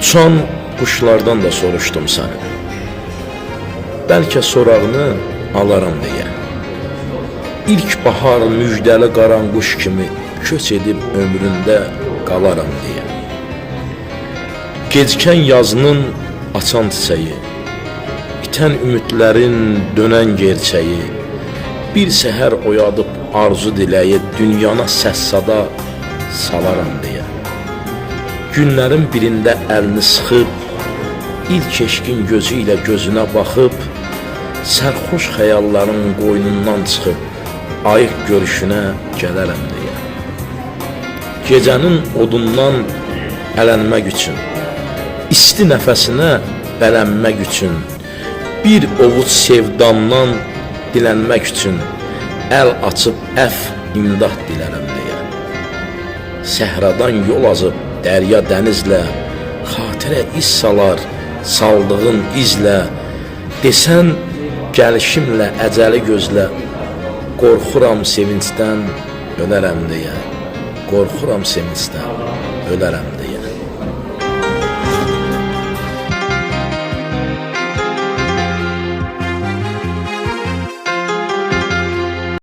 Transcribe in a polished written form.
Uçan quşlardan da soruşdum səni. Bəlkə sorağını alaram deyə. İlk bahar müjdəli qaranquş kimi köç edib ömründə qalaram deyə. Gecikən yazının açan çiçəyi, bitən ümidlərin dönən gerçəyi, bir səhər oyadıb arzu diləyi dünyana səs-sada salaram deyə. Günlərin birində əlini sıxıb, ilk eşqin gözü ilə gözünə baxıb, sərxoş xəyalların qoynundan çıxıb, ayıq görüşünə gələrəm deyə. Gecənin odundan ələnmək üçün, isti nəfəsinə bələnmək üçün, bir ovuc sevdamdan dilənmək üçün, əl açıb əf imdad dilərəm deyə. Səhradan yol azıb dərya dənizlə, xatirə iz salar saldığın izlə, desən gəlişimlə əcəli gözlə, qorxuram sevincdən ölərəm deyə, qorxuram sevincdən ölərəm.